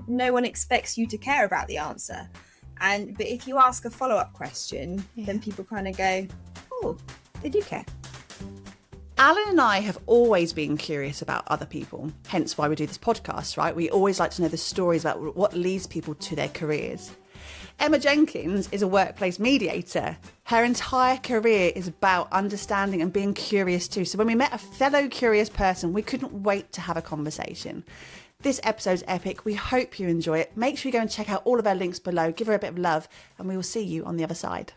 no one expects you to care about the answer. But if you ask a follow-up question, then people kind of go, oh, they do care. Alan and I have always been curious about other people, hence why we do this podcast, right? We always like to know the stories about what leads people to their careers. Emma Jenkins is a workplace mediator. Her entire career is about understanding and being curious too. So when we met a fellow curious person, we couldn't wait to have a conversation. This episode's epic. We hope you enjoy it. Make sure you go and check out all of our links below. Give her a bit of love, and we will see you on the other side.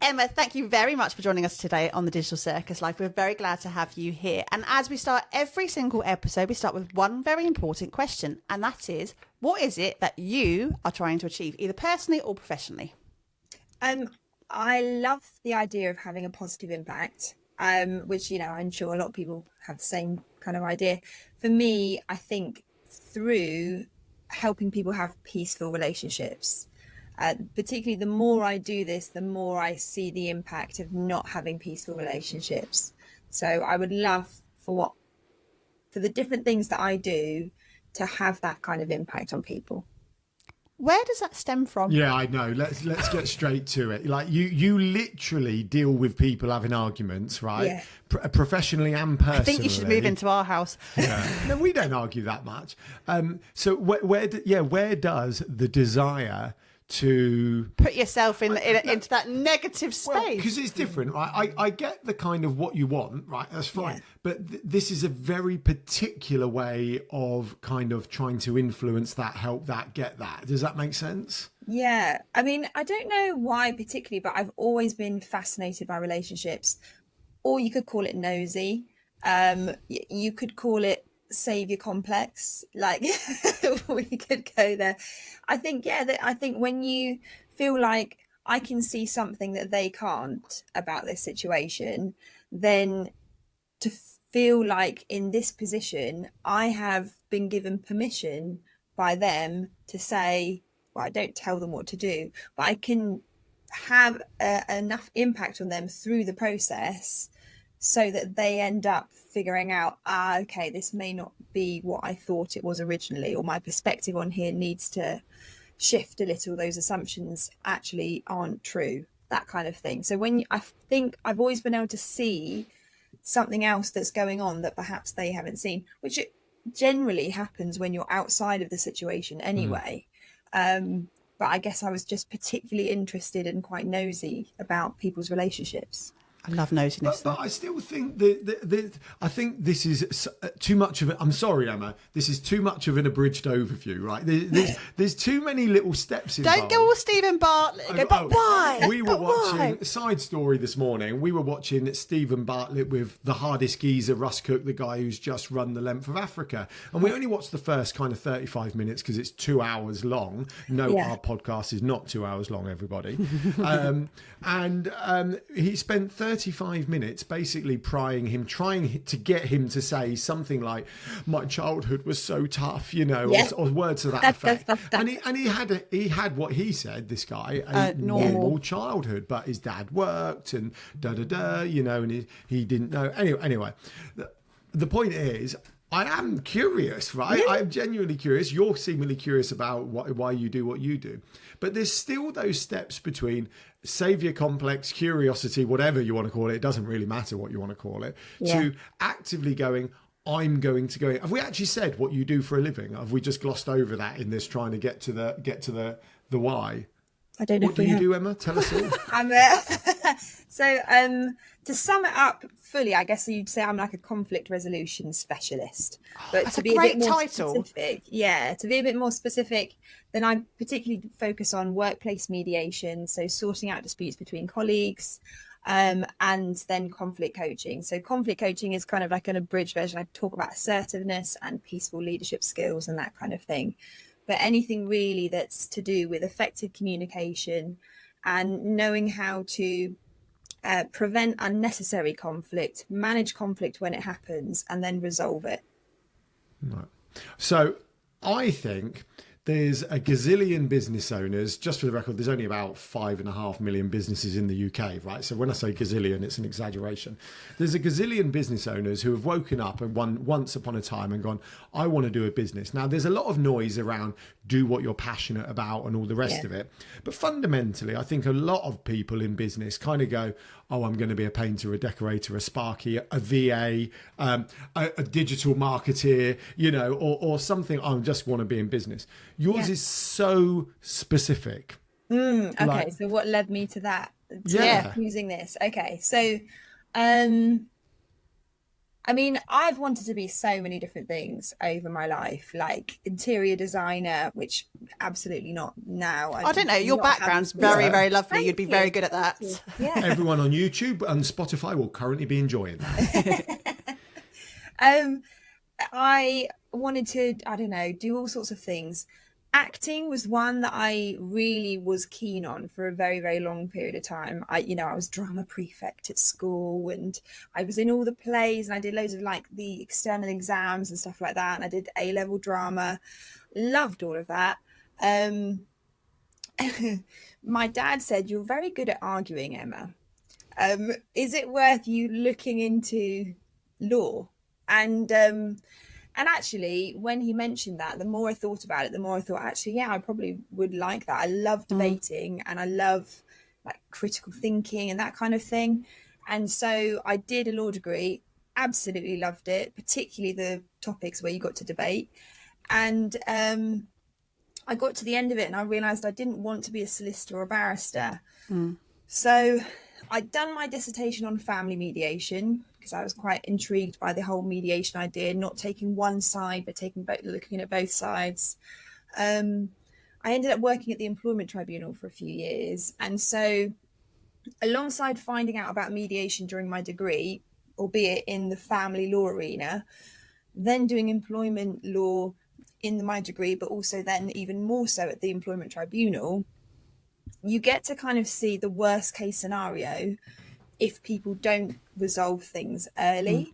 Emma, thank you very much for joining us today on the Digital Circus Live. We're very glad to have you here. And as we start every single episode, we start with one very important question, and that is, what is it that you are trying to achieve, either personally or professionally? I love the idea of having a positive impact, which, I'm sure a lot of people have the same kind of idea. For me, I think through helping people have peaceful relationships. Particularly the more I do this, the more I see the impact of not having peaceful relationships. So I would love for the different things that I do to have that kind of impact on people. Where does that stem from? Yeah, I know. Let's get straight to it. Like you literally deal with people having arguments, right? Yeah. Professionally and personally. I think you should move into our house. Yeah. No, we don't argue that much. So where does the desire to put yourself into that negative space? Because it's different. I get the kind of what you want, right? That's fine. Yeah. But this is a very particular way of kind of trying to influence that, help that, get that. Does that make sense? Yeah. I mean, I don't know why particularly, but I've always been fascinated by relationships. Or you could call it nosy. You could call it savior complex, like we could go there. I think when you feel like I can see something that they can't about this situation, then to feel like in this position I have been given permission by them to say, well, I don't tell them what to do, but I can have enough impact on them through the process so that they end up figuring out, okay, this may not be what I thought it was originally, or my perspective on here needs to shift a little. Those assumptions actually aren't true, that kind of thing. So I think I've always been able to see something else that's going on that perhaps they haven't seen, which it generally happens when you're outside of the situation anyway. But I guess I was just particularly interested and quite nosy about people's relationships. I love nosiness. But I still think I think this is too much of it. I'm sorry, Emma. This is too much of an abridged overview, right? There's too many little steps involved. Don't go all Stephen Bartlett. But why? We were watching a side story this morning. We were watching Stephen Bartlett with the hardest geezer, Russ Cook, the guy who's just run the length of Africa. And we only watched the first kind of 35 minutes because it's 2 hours long. No, our podcast is not 2 hours long, everybody. He spent 35 minutes basically prying him, trying to get him to say something like, my childhood was so tough, or words to that effect. And he had what he said, this guy, a normal childhood, but his dad worked and and he didn't know. Anyway, the point is, I am curious, right? Yeah. I'm genuinely curious. You're seemingly curious about why you do what you do. But there's still those steps between savior complex, curiosity, whatever you want to call it. It doesn't really matter what you want to call it. Yeah. To actively going, I'm going to go. Have we actually said what you do for a living? Have we just glossed over that in this trying to get to the why? I don't know. What do you do, Emma? Tell us all. To sum it up fully, I guess you'd say I'm like a conflict resolution specialist. But that's to a be great a bit more title. Specific, to be a bit more specific, then I particularly focus on workplace mediation, so sorting out disputes between colleagues, and then conflict coaching. So conflict coaching is kind of like an abridged version. I talk about assertiveness and peaceful leadership skills and that kind of thing. But anything really that's to do with effective communication and knowing how to prevent unnecessary conflict, manage conflict when it happens, and then resolve it. Right. So I think there's a gazillion business owners. Just for the record, there's only about 5.5 million businesses in the UK, right? So when I say gazillion, it's an exaggeration. There's a gazillion business owners who have woken up and once upon a time and gone, I want to do a business. Now, there's a lot of noise around do what you're passionate about and all the rest of it. But fundamentally, I think a lot of people in business kind of go, oh, I'm going to be a painter, a decorator, a sparky, a VA, a digital marketeer, you know, or something. I just want to be in business. Yours is so specific. Okay, so what led me to that? Using this. Okay, so I mean, I've wanted to be so many different things over my life, like interior designer, which absolutely not now. I don't know. Your background's very, very lovely. You'd be very good at that. Yeah. Everyone on YouTube and Spotify will currently be enjoying that. I wanted to, I don't know, do all sorts of things. Acting was one that I really was keen on for a very, very long period of time. I was drama prefect at school, and I was in all the plays, and I did loads of like the external exams and stuff like that. And I did A-level drama, loved all of that. My dad said, "You're very good at arguing, Emma. Is it worth you looking into law?" And actually, when he mentioned that, the more I thought about it, the more I thought, actually, yeah, I probably would like that. I love debating and I love like critical thinking and that kind of thing. And so I did a law degree, absolutely loved it, particularly the topics where you got to debate. And I got to the end of it and I realised I didn't want to be a solicitor or a barrister. So I'd done my dissertation on family mediation, because I was quite intrigued by the whole mediation idea, not taking one side, but looking at both sides. I ended up working at the Employment Tribunal for a few years. And so alongside finding out about mediation during my degree, albeit in the family law arena, then doing employment law in my degree, but also then even more so at the Employment Tribunal, you get to kind of see the worst case scenario if people don't resolve things early.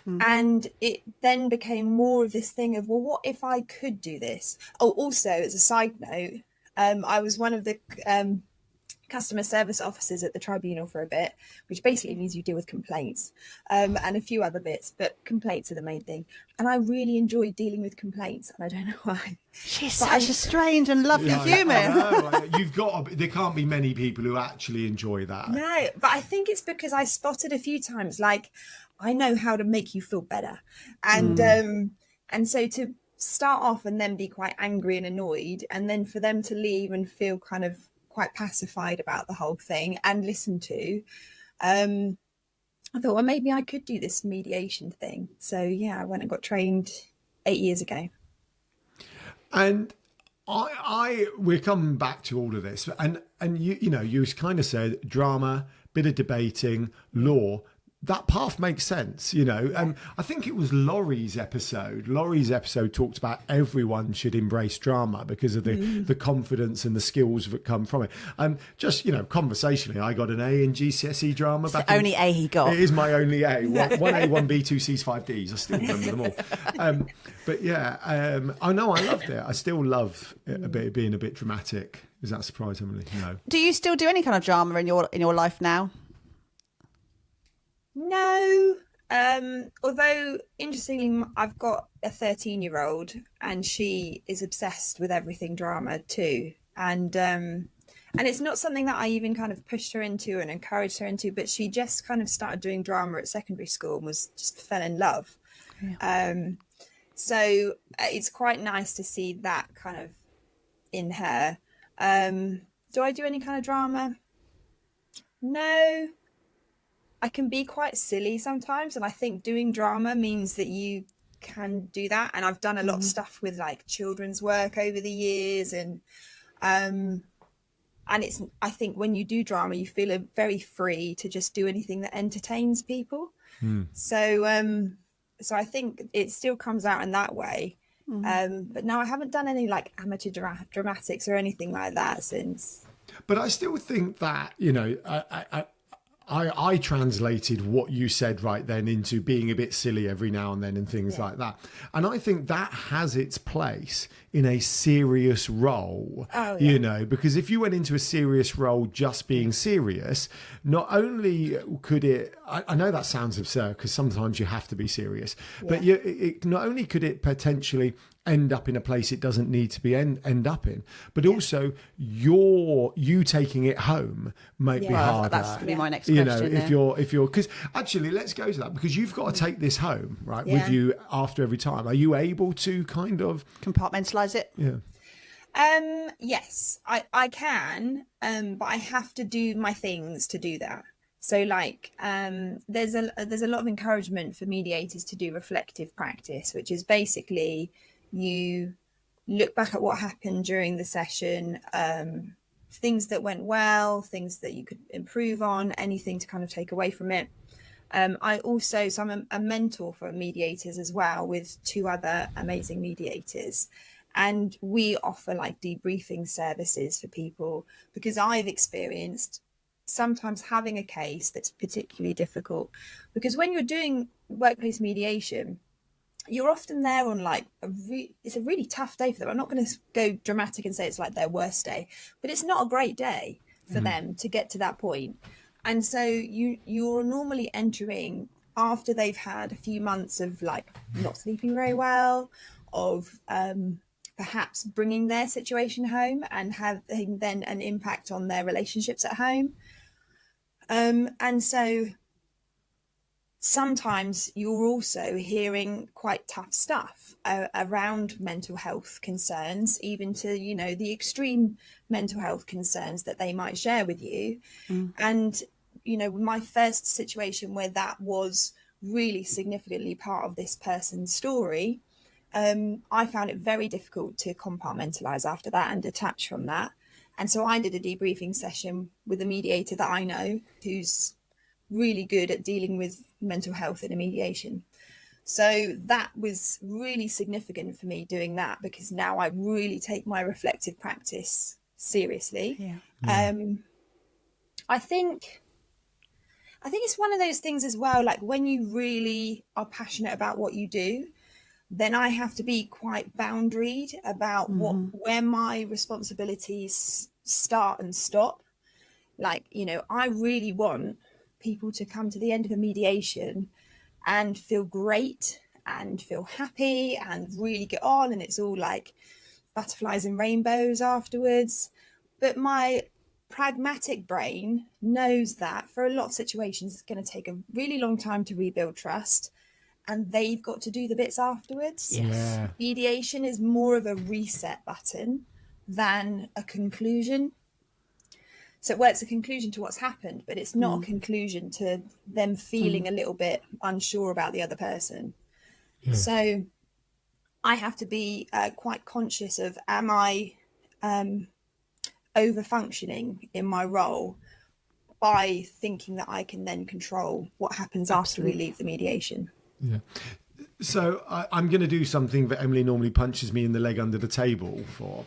And it then became more of this thing of, well, what if I could do this? Oh, also, as a side note, I was one of the customer service officers at the tribunal for a bit, which basically means you deal with complaints and a few other bits, but complaints are the main thing. And I really enjoyed dealing with complaints, and I don't know why. She's such a strange and lovely human. There can't be many people who actually enjoy that. No, but I think it's because I spotted a few times, like, I know how to make you feel better. And so to start off and then be quite angry and annoyed, and then for them to leave and feel kind of quite pacified about the whole thing and listened to, I thought, well, maybe I could do this mediation thing. So yeah, I went and got trained 8 years ago. And we're coming back to all of this, and you kind of said drama, bit of debating, law. That path makes sense, you know. I think it was Laurie's episode. Laurie's episode talked about everyone should embrace drama because of the confidence and the skills that come from it. Just, you know, conversationally, I got an A in GCSE drama. It's the only A he got. It is my only A. One A, one B, two C's, 5 D's. I still remember them all. But yeah, I know I loved it. I still love being a bit dramatic. Is that a surprise, Emily? No. Do you still do any kind of drama in your life now? No, although interestingly, I've got a 13-year-old and she is obsessed with everything drama too. And it's not something that I even kind of pushed her into and encouraged her into, but she just kind of started doing drama at secondary school and just fell in love. Yeah. So it's quite nice to see that kind of in her. Do I do any kind of drama? No. I can be quite silly sometimes, and I think doing drama means that you can do that. And I've done a lot of stuff with like children's work over the years, and it's, I think when you do drama, you feel very free to just do anything that entertains people. So I think it still comes out in that way. But no, I haven't done any like amateur dramatics or anything like that since. But I still think that, you know, I translated what you said right then into being a bit silly every now and then and things like that. And I think that has its place in a serious role, you know, because if you went into a serious role just being serious, not only could it, I know that sounds absurd because sometimes you have to be serious, but not only could it potentially end up in a place it doesn't need to be end up in, but also you taking it home might be harder. That's going to be my next you question. know, if you're because actually let's go to that, because you've got to take this home with you after every time. Are you able to kind of compartmentalize it? Yes, I can, but I have to do my things to do that. So like there's a lot of encouragement for mediators to do reflective practice, which is basically you look back at what happened during the session, things that went well, things that you could improve on, anything to kind of take away from it. I'm a mentor for mediators as well, with 2 other amazing mediators. And we offer like debriefing services for people, because I've experienced sometimes having a case that's particularly difficult, because when you're doing workplace mediation, you're often there on like it's a really tough day for them. I'm not going to go dramatic and say it's like their worst day, but it's not a great day for them to get to that point. And so you're normally entering after they've had a few months of like not sleeping very well, of perhaps bringing their situation home and having then an impact on their relationships at home. And so sometimes you're also hearing quite tough stuff around mental health concerns, even to, you know, the extreme mental health concerns that they might share with you. And, you know, my first situation where that was really significantly part of this person's story, I found it very difficult to compartmentalize after that and detach from that. And so I did a debriefing session with a mediator that I know who's really good at dealing with mental health in a mediation. So that was really significant for me, doing that, because now I really take my reflective practice seriously. I think it's one of those things as well, like when you really are passionate about what you do, then I have to be quite boundaried about where my responsibilities start and stop. Like, you know, I really want people to come to the end of a mediation and feel great and feel happy and really get on, and it's all like butterflies and rainbows afterwards. But my pragmatic brain knows that for a lot of situations it's going to take a really long time to rebuild trust, and they've got to do the bits afterwards. Mediation is more of a reset button than a conclusion. So it's a conclusion to what's happened, but it's not a conclusion to them feeling a little bit unsure about the other person. So I have to be quite conscious of, am I over-functioning in my role by thinking that I can then control what happens after we leave the mediation. So I'm going to do something that Emily normally punches me in the leg under the table for.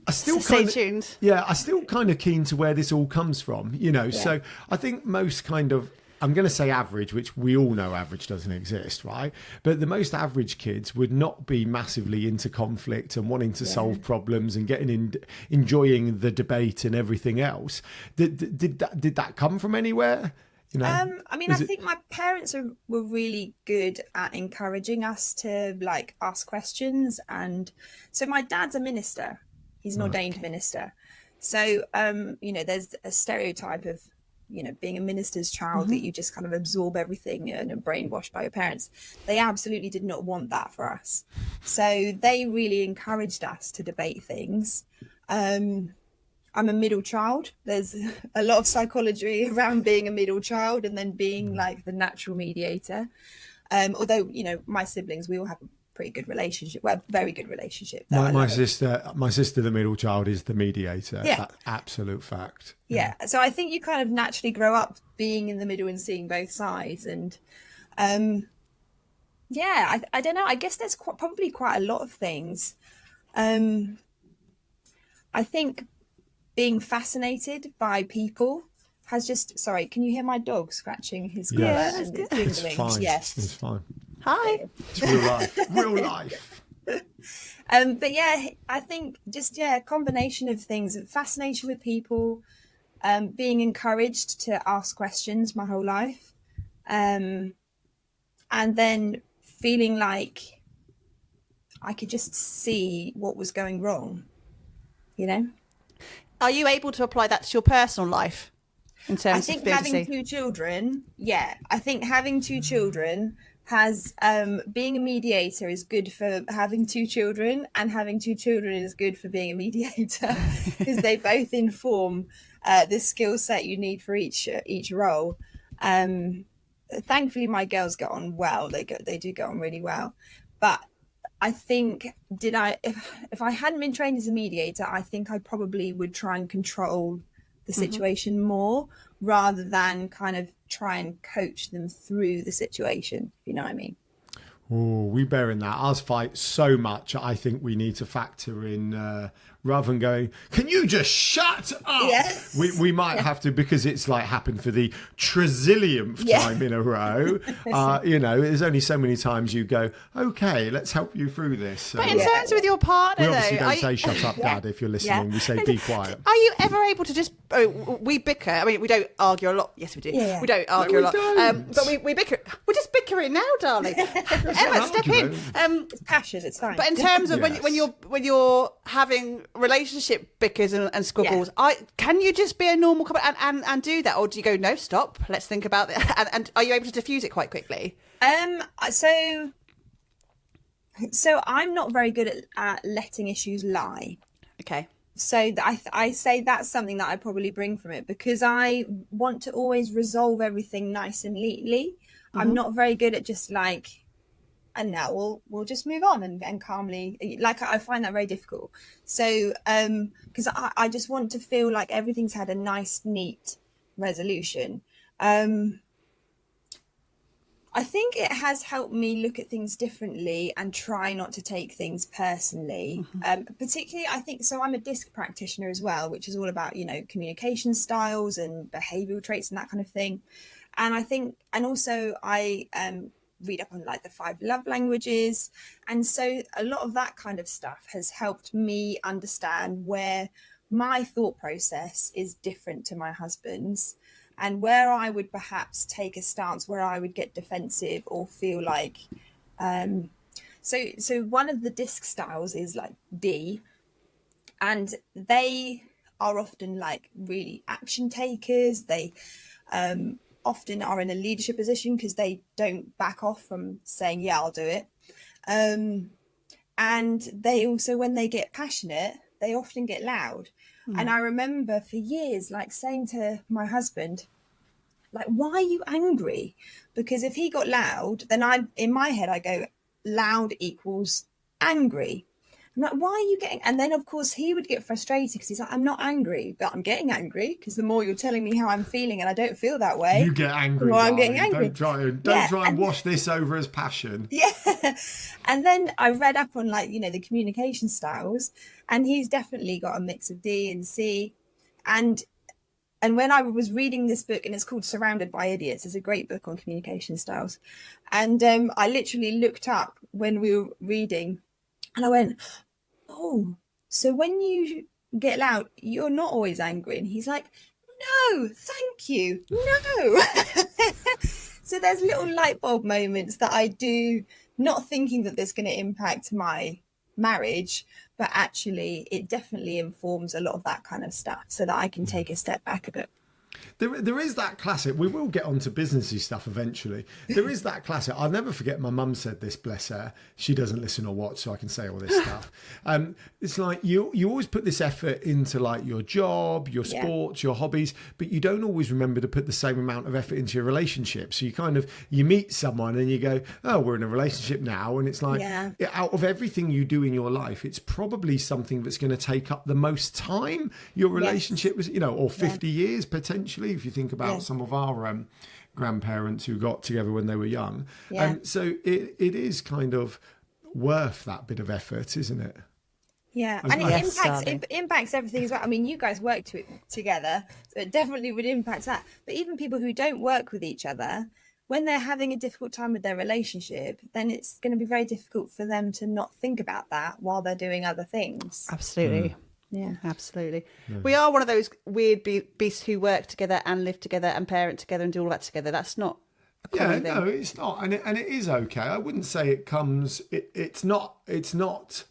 Stay tuned. Yeah, I'm still kind of keen to where this all comes from, you know. So I think most kind of, I'm going to say average, which we all know average doesn't exist, right? But the most average kids would not be massively into conflict and wanting to solve problems and enjoying the debate and everything else. Did that come from anywhere? You know, I mean, I think my parents were really good at encouraging us to like ask questions. And so my dad's a minister. He's an ordained minister. So, you know, there's a stereotype of, you know, being a minister's child, that you just kind of absorb everything and are brainwashed by your parents. They absolutely did not want that for us. So they really encouraged us to debate things. I'm a middle child. There's a lot of psychology around being a middle child and then being like the natural mediator. Although, you know, my siblings, we all have a pretty good relationship. Well, very good relationship. My sister, the middle child, is the mediator. Yeah. That's absolute fact. Yeah. So I think you kind of naturally grow up being in the middle and seeing both sides. And I don't know. I guess there's probably quite a lot of things. I think being fascinated by people has just, sorry, can you hear my dog scratching his collar Yes. and It's jiggling? fine. Yes. It's fine. Hi. It's real life. Real life. But yeah, I think just, a combination of things, fascination with people, being encouraged to ask questions my whole life, and then feeling like I could just see what was going wrong, you know? Are you able to apply that to your personal life in terms I of think being having two children, I think having two children has, being a mediator is good for having two children, and having two children is good for being a mediator because they both inform the skill set you need for each role. Thankfully, my girls get on well. They do get on really well, but I think if I hadn't been trained as a mediator, I think I probably would try and control the situation more rather than kind of try and coach them through the situation. If you know what I mean? Oh, we bear in that. Us fight so much. I think we need to factor in rather than going, can you just shut up? Yes. We might have to, because it's like happened for the trizillionth time in a row. There's only so many times you go, okay, let's help you through this. But in terms with your partner, we obviously though, don't say shut up, Dad, if you're listening. We say be quiet. Are you ever able to just? We bicker. I mean, we don't argue a lot. Yes, we do. Yeah. We don't argue a lot. Don't. But we bicker. We're just bickering now, darling. Emma, step in. It's passion. It's fine. But in terms of when you're having relationship bickers and squabbles, can you just be a normal couple and do that, or do you go, no, stop, let's think about it? And are you able to diffuse it quite quickly? So I'm not very good at letting issues lie. Okay. So I say that's something that I probably bring from it, because I want to always resolve everything nice and neatly. I'm not very good at just like, and now we'll just move on and calmly, like I find that very difficult. So because I just want to feel like everything's had a nice, neat resolution. I think it has helped me look at things differently and try not to take things personally. Particularly, I think, so I'm a DISC practitioner as well, which is all about, communication styles and behavioural traits and that kind of thing. And I think, and also I read up on like the 5 love languages. And so a lot of that kind of stuff has helped me understand where my thought process is different to my husband's, and where I would perhaps take a stance where I would get defensive or feel like, so one of the DISC styles is like D, and they are often like really action takers. They often are in a leadership position because they don't back off from saying, yeah, I'll do it. And they also, when they get passionate, they often get loud. And I remember for years, like saying to my husband, like, why are you angry? Because if he got loud, then in my head, I go, loud equals angry. I'm like, why are you getting? And then, of course, he would get frustrated because he's like, I'm not angry, but I'm getting angry because the more you're telling me how I'm feeling and I don't feel that way. You get angry. Well, I'm getting angry. Don't try and wash this over as passion. Yeah. And then I read up on the communication styles, and he's definitely got a mix of D and C. And when I was reading this book, and it's called Surrounded by Idiots, it's a great book on communication styles. And I literally looked up when we were reading, and I went, oh, so when you get loud, you're not always angry. And he's like, no, thank you. No. So there's little light bulb moments that I do, not thinking that this is going to impact my marriage, but actually it definitely informs a lot of that kind of stuff so that I can take a step back a bit. There is that classic. We will get onto businessy stuff eventually. There is that classic. I'll never forget. My mum said this. Bless her. She doesn't listen or watch, so I can say all this stuff. It's like you always put this effort into like your job, your sports, your hobbies, but you don't always remember to put the same amount of effort into your relationship. So you meet someone and you go, oh, we're in a relationship now, and it's like out of everything you do in your life, it's probably something that's going to take up the most time. Your relationship was, or 50 years potentially. If you think about some of our grandparents who got together when they were young. So it is kind of worth that bit of effort, isn't it? Yeah, and it impacts everything as well. I mean, you guys work together, so it definitely would impact that. But even people who don't work with each other, when they're having a difficult time with their relationship, then it's going to be very difficult for them to not think about that while they're doing other things. Absolutely. Yeah, absolutely. Yeah. We are one of those weird beasts who work together and live together and parent together and do all that together. That's not a common thing. No, it's not, and it is okay. I wouldn't say it comes. It's not.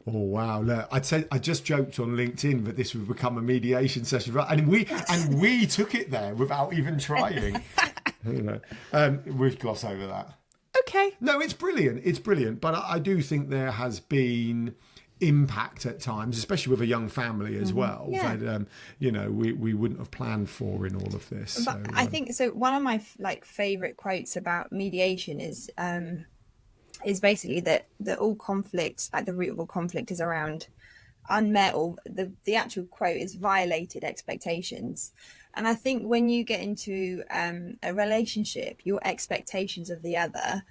Oh wow! Look, I'd say I just joked on LinkedIn that this would become a mediation session, right? And we took it there without even trying. We'd gloss over that. Okay. No, it's brilliant. It's brilliant, but I do think there has been impact at times, especially with a young family as well. Yeah. That we wouldn't have planned for in all of this. But I think so. One of my favorite quotes about mediation is basically that all conflict, the root of all conflict, is around unmet, or the actual quote is violated expectations. And I think when you get into a relationship, your expectations of the other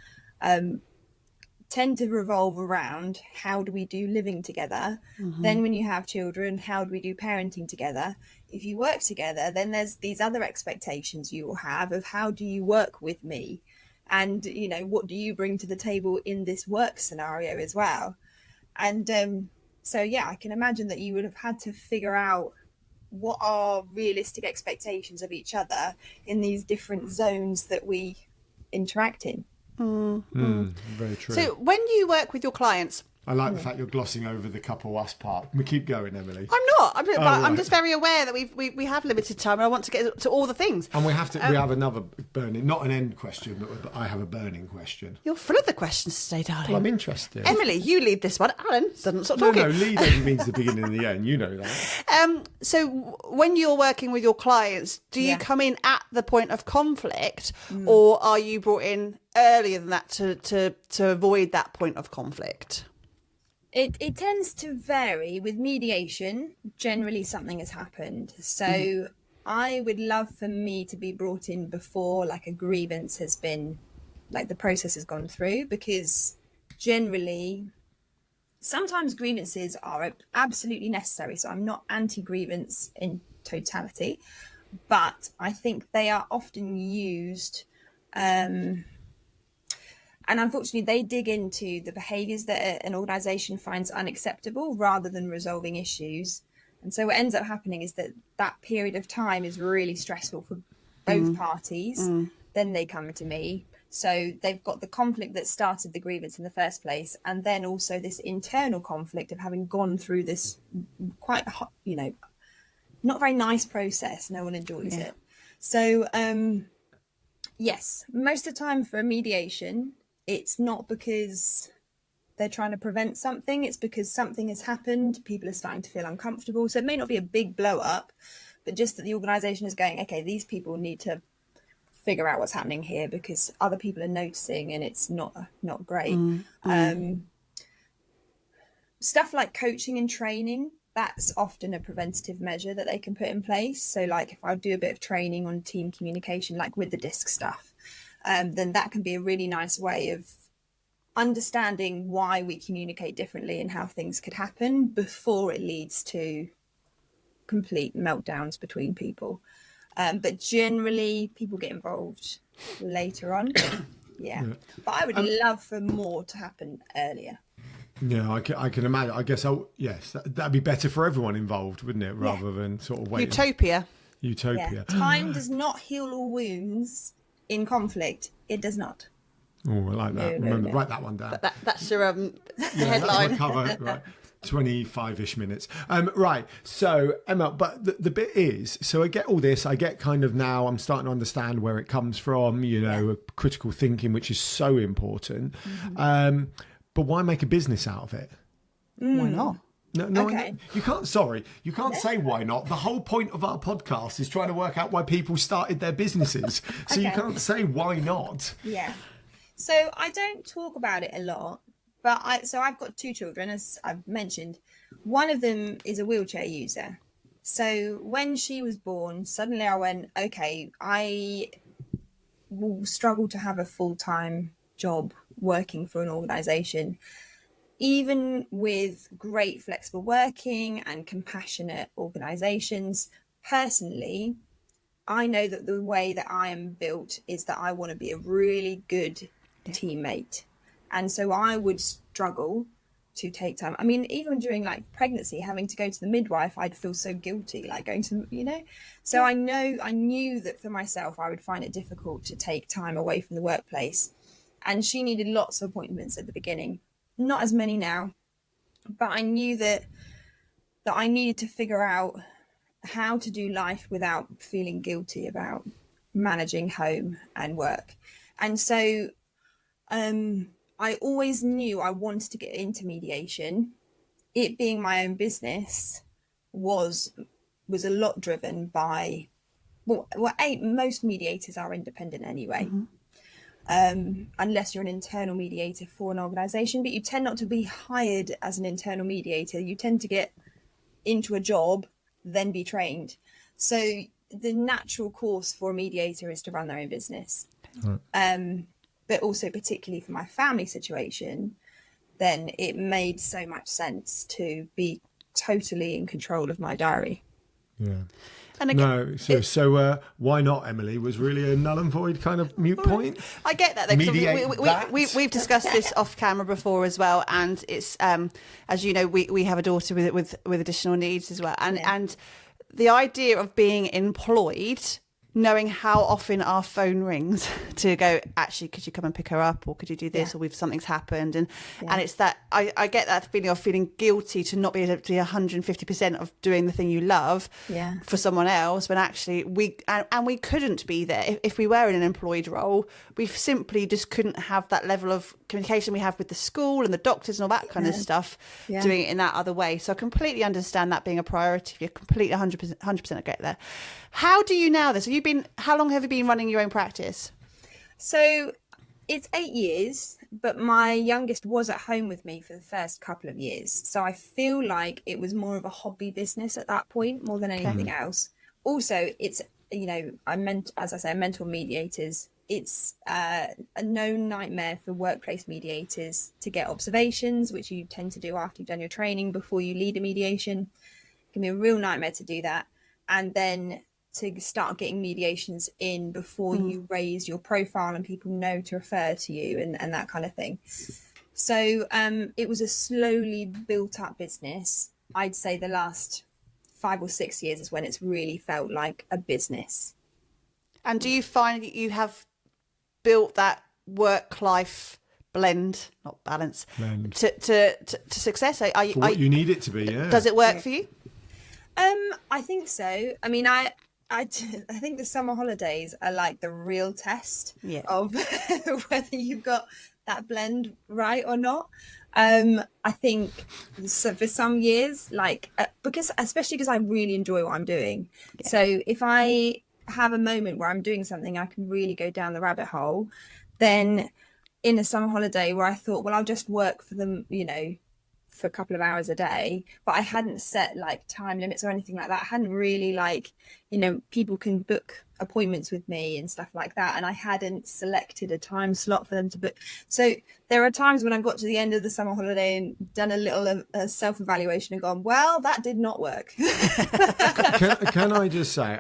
tend to revolve around how do we do living together. Then when you have children, how do we do parenting together? If you work together, then there's these other expectations you will have of how do you work with me, and what do you bring to the table in this work scenario as well. And so I can imagine that you would have had to figure out what are realistic expectations of each other in these different zones that we interact in. Very true. So when you work with your clients, I like the fact you're glossing over the couple us part. We keep going, Emily. I'm not. I'm just very aware that we have limited time, and I want to get to all the things. And we have another burning, not an end question, but I have a burning question. You're full of the questions today, darling. Well, I'm interested. Emily, you lead this one. Alan doesn't stop talking. No, lead only means the beginning and the end. You know that. So when you're working with your clients, do you come in at the point of conflict, or are you brought in earlier than that to avoid that point of conflict? It tends to vary. With mediation, generally something has happened. So I would love for me to be brought in before a grievance has been, the process has gone through, because generally sometimes grievances are absolutely necessary. So I'm not anti-grievance in totality, but I think they are often used and unfortunately, they dig into the behaviours that an organisation finds unacceptable rather than resolving issues. And so what ends up happening is that period of time is really stressful for both parties. Then they come to me. So they've got the conflict that started the grievance in the first place, and then also this internal conflict of having gone through this quite, not very nice process. No one enjoys it. So, yes, most of the time for a mediation, it's not because they're trying to prevent something. It's because something has happened. People are starting to feel uncomfortable. So it may not be a big blow up, but just that the organisation is going, okay, these people need to figure out what's happening here because other people are noticing and it's not great. Stuff like coaching and training, that's often a preventative measure that they can put in place. So if I do a bit of training on team communication, with the DISC stuff, then that can be a really nice way of understanding why we communicate differently and how things could happen before it leads to complete meltdowns between people. But generally, people get involved later on. But I would love for more to happen earlier. Yeah, I can imagine. I guess, yes, that'd be better for everyone involved, wouldn't it? Rather than sort of waiting. Utopia. Yeah. Time does not heal all wounds in conflict. It does not. Oh, I like that. Remember, write that one down. That's your headline. That's my cover, right. 25-ish minutes. Right. So, Emma, but the bit is, so I get all this. I get kind of now I'm starting to understand where it comes from, critical thinking, which is so important. But why make a business out of it? Why not? No, okay. You can't say why not. The whole point of our podcast is trying to work out why people started their businesses. So you can't say why not. Yeah. So I don't talk about it a lot, but I've got 2 children, as I've mentioned. One of them is a wheelchair user. So when she was born, suddenly I went, okay, I will struggle to have a full-time job working for an organisation. even with great flexible working and compassionate organizations, personally, I know that the way that I am built is that I want to be a really good teammate. And so I would struggle to take time. I mean, even during like pregnancy, having to go to the midwife, I'd feel so guilty, like going to, so I knew that for myself, I would find it difficult to take time away from the workplace. And she needed lots of appointments at the beginning, not as many now, but I knew that I needed to figure out how to do life without feeling guilty about managing home and work. And so I always knew I wanted to get into mediation. It being my own business was a lot driven by, most mediators are independent anyway. Unless you're an internal mediator for an organization, but you tend not to be hired as an internal mediator. You tend to get into a job, then be trained. So the natural course for a mediator is to run their own business. Right. But also particularly for my family situation, then it made so much sense to be totally in control of my diary. Yeah. And again, so why not, Emily, was really a null and void kind of mute point. I get that, though. We've discussed this off camera before as well, and it's as you know, we have a daughter with additional needs as well, and the idea of being employed, knowing how often our phone rings to go, actually, could you come and pick her up, or could you do this, or something's happened, and it's that I get that feeling of feeling guilty to not be able to be 150% of doing the thing you love for someone else, when actually we couldn't be there if we were in an employed role. We simply just couldn't have that level of communication we have with the school and the doctors and all that kind of stuff, doing it in that other way. So I completely understand that being a priority. You're completely 100% I get that. How do you now this? How long have you been running your own practice? So it's 8 years, but my youngest was at home with me for the first couple of years. So I feel like it was more of a hobby business at that point, more than anything else. Also, it's, I mentor mediators. It's a known nightmare for workplace mediators to get observations, which you tend to do after you've done your training before you lead a mediation. It can be a real nightmare to do that. And then to start getting mediations in before you raise your profile and people know to refer to you and that kind of thing. So it was a slowly built up business. I'd say the last 5 or 6 years is when it's really felt like a business. And do you find that you have built that work-life blend, not balance, to success? What you need it to be, Does it work for you? I think so. I mean, I think the summer holidays are like the real test of whether you've got that blend right or not. I think so for some years, especially because I really enjoy what I'm doing. Yeah. So if I have a moment where I'm doing something, I can really go down the rabbit hole. Then in a summer holiday where I thought, well, I'll just work for them, for a couple of hours a day, but I hadn't set like time limits or anything like that. I hadn't really people can book appointments with me and stuff like that, and I hadn't selected a time slot for them to book. So there are times when I've got to the end of the summer holiday and done a little self-evaluation and gone, well, that did not work. Can I just say,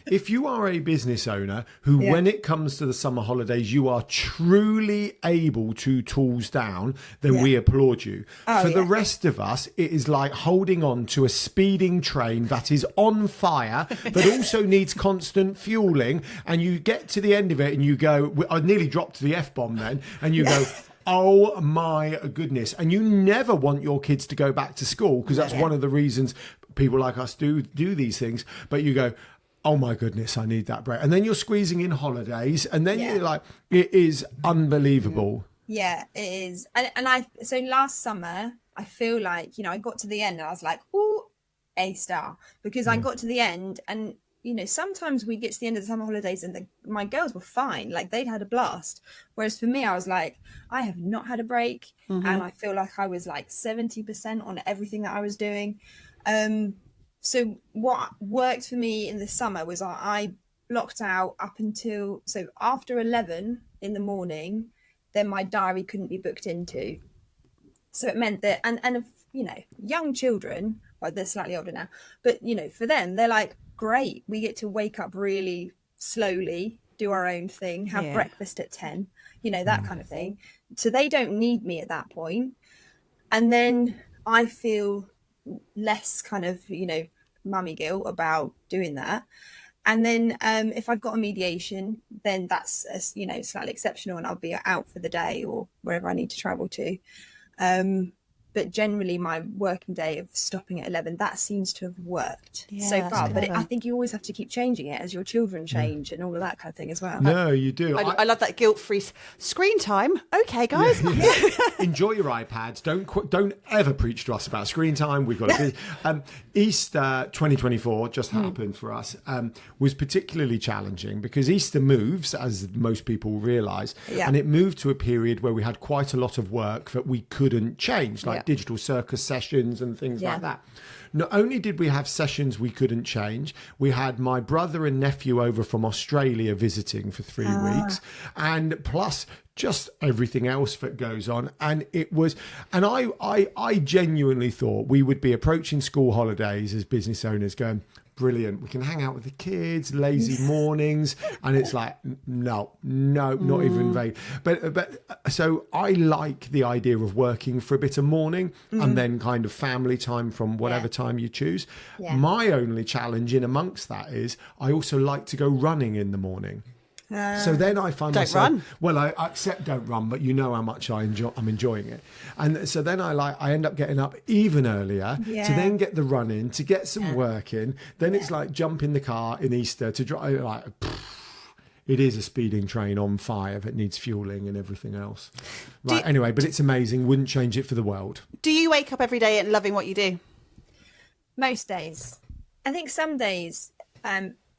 if you are a business owner who, when it comes to the summer holidays, you are truly able to tools down, then we applaud you. For the rest of us, it is like holding on to a speeding train that is on fire, but also needs constant fueling. And you get to the end of it and you go, I nearly dropped the F-bomb then, and you go, oh my goodness. And you never want your kids to go back to school, because that's one of the reasons people like us do these things. But you go, oh my goodness, I need that break. And then you're squeezing in holidays, and then you're like, it is unbelievable. Yeah, it is. So last summer, I feel like, I got to the end and I was like, ooh, A star, because I got to the end and, sometimes we get to the end of the summer holidays and my girls were fine. Like they'd had a blast. Whereas for me, I was like, I have not had a break. And I feel like I was like 70% on everything that I was doing. So what worked for me in the summer was I blocked out up until, so after 11 in the morning, then my diary couldn't be booked into. So it meant that, and you know, young children, well, they're slightly older now, but you know, for them, they're like, great, we get to wake up really slowly, do our own thing, have breakfast at 10, you know, that kind of thing. So they don't need me at that point. And then I feel less kind of, you know, mummy guilt about doing that. And then if I've got a mediation, then that's, you know, slightly exceptional, and I'll be out for the day or wherever I need to travel to. But generally my working day of stopping at 11, that seems to have worked so far. But I think you always have to keep changing it as your children change and all of that kind of thing as well. No, you do. I love that guilt-free screen time. Okay, guys. Enjoy your iPads. Don't ever preach to us about screen time. We've got to do. Easter 2024 just happened for us. Was particularly challenging because Easter moves, as most people realise, and it moved to a period where we had quite a lot of work that we couldn't change, like digital circus sessions and things like that. Not only did we have sessions we couldn't change, we had my brother and nephew over from Australia visiting for 3 weeks, and plus just everything else that goes on. And it was, and I genuinely thought we would be approaching school holidays as business owners going, brilliant, we can hang out with the kids, lazy mornings. And it's like, no, not even vague. But so I like the idea of working for a bit of morning and then kind of family time from whatever time you choose. My only challenge in amongst that is I also like to go running in the morning. So then I find don't myself, run. well, I accept don't run, but you know how much I'm enjoying it. And so then I end up getting up even earlier to then get the run in, to get some work in. Then it's like jump in the car in Easter to drive, like, it is a speeding train on fire that needs fueling and everything else. Right, anyway, but it's amazing. Wouldn't change it for the world. Do you wake up every day and loving what you do? Most days. I think some days,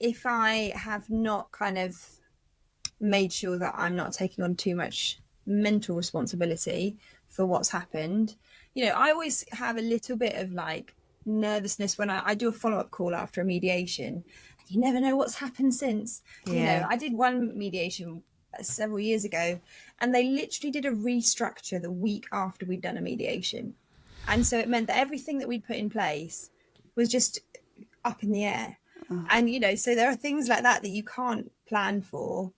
if I have not kind of made sure that I'm not taking on too much mental responsibility for what's happened, you know, I always have a little bit of like nervousness when I do a follow-up call after a mediation. You never know what's happened since. You know, I did one mediation several years ago, and they literally did a restructure the week after we'd done a mediation. And so it meant that everything that we'd put in place was just up in the air. And, you know, so there are things like that you can't plan for.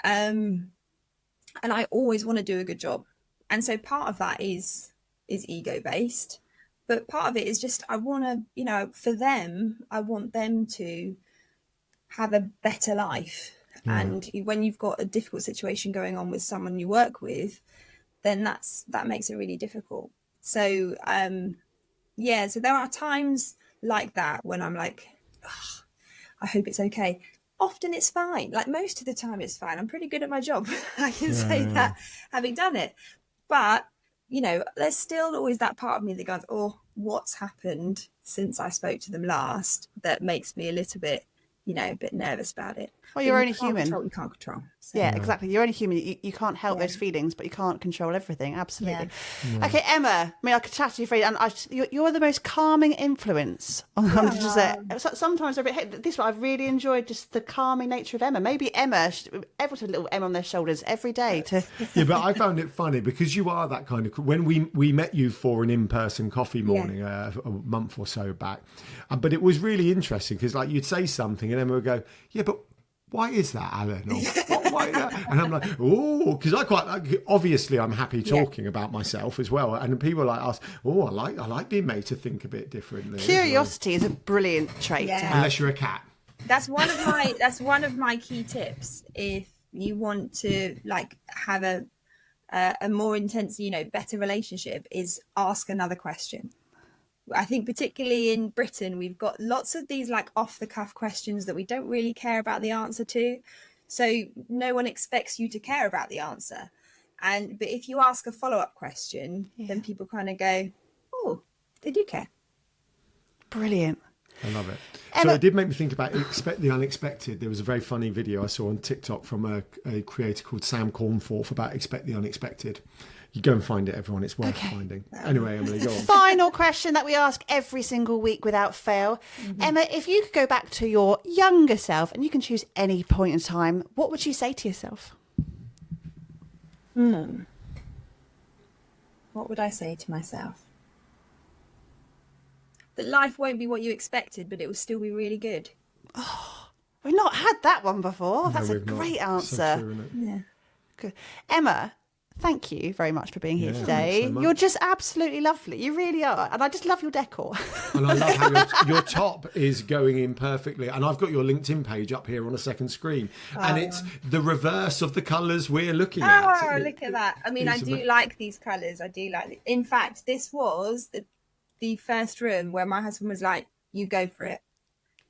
And I always want to do a good job. And so part of that is ego based, but part of it is just, I want to, you know, for them, I want them to have a better life. And when you've got a difficult situation going on with someone you work with, then that makes it really difficult. So, so there are times like that when I'm like, oh, I hope it's okay. Often it's fine. Like most of the time it's fine. I'm pretty good at my job. I can say that having done it. But, you know, there's still always that part of me that goes, oh, what's happened since I spoke to them last that makes me a little bit, you know, a bit nervous about it. Well, you're only human. You can't control. So. Yeah, exactly. You're only human. You can't help those feelings, but you can't control everything. Absolutely. Yeah. Okay, Emma. I mean, I could chat to you for you, and you're the most calming influence. Sometimes this is what I've really enjoyed, just the calming nature of Emma. Maybe Emma, everyone's a little Emma on their shoulders every day. Yeah, but I found it funny because you are that kind of. When we met you for an in-person coffee morning a month or so back, but it was really interesting because like you'd say something and Emma would go, yeah, but why is that, Alan? Or, why that? And I'm like, oh, because I quite like, obviously I'm happy talking about myself as well. And people like us, oh, I like being made to think a bit differently. Curiosity is a brilliant trait to have. Unless you're a cat. That's one of my key tips. If you want to like have a more intense, you know, better relationship, is ask another question. I think particularly in Britain, we've got lots of these like off the cuff questions that we don't really care about the answer to. So no one expects you to care about the answer. But if you ask a follow-up question, then people kind of go, oh, they do care. Brilliant. I love it. So it did make me think about expect the unexpected. There was a very funny video I saw on TikTok from a creator called Sam Cornforth about expect the unexpected. You go and find it, everyone. It's worth finding. Anyway, Emily, go on. Final question that we ask every single week without fail. Mm-hmm. Emma, if you could go back to your younger self and you can choose any point in time, what would you say to yourself? What What would I say to myself? That life won't be what you expected, but it will still be really good. Oh, we've not had that one before. No, That's a we've not. great answer. So true, isn't it? Yeah. Good. Emma, thank you very much for being here Yeah, today. thanks so much. You're just absolutely lovely. You really are. And I just love your decor. And I love how your top is going in perfectly. And I've got your LinkedIn page up here on a second screen. And it's the reverse of the colours we're looking at. Oh, look at that. I mean, I do like these colours. I do like it. In fact, this was the first room where my husband was like, you go for it.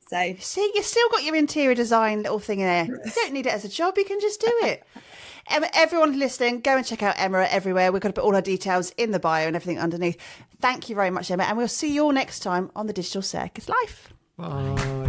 So see, you still got your interior design little thing in there. You don't need it as a job. You can just do it. Everyone listening, go and check out Emma everywhere. We're going to put all our details in the bio and everything underneath. Thank you very much, Emma. And we'll see you all next time on the Digital Circus Life. Bye.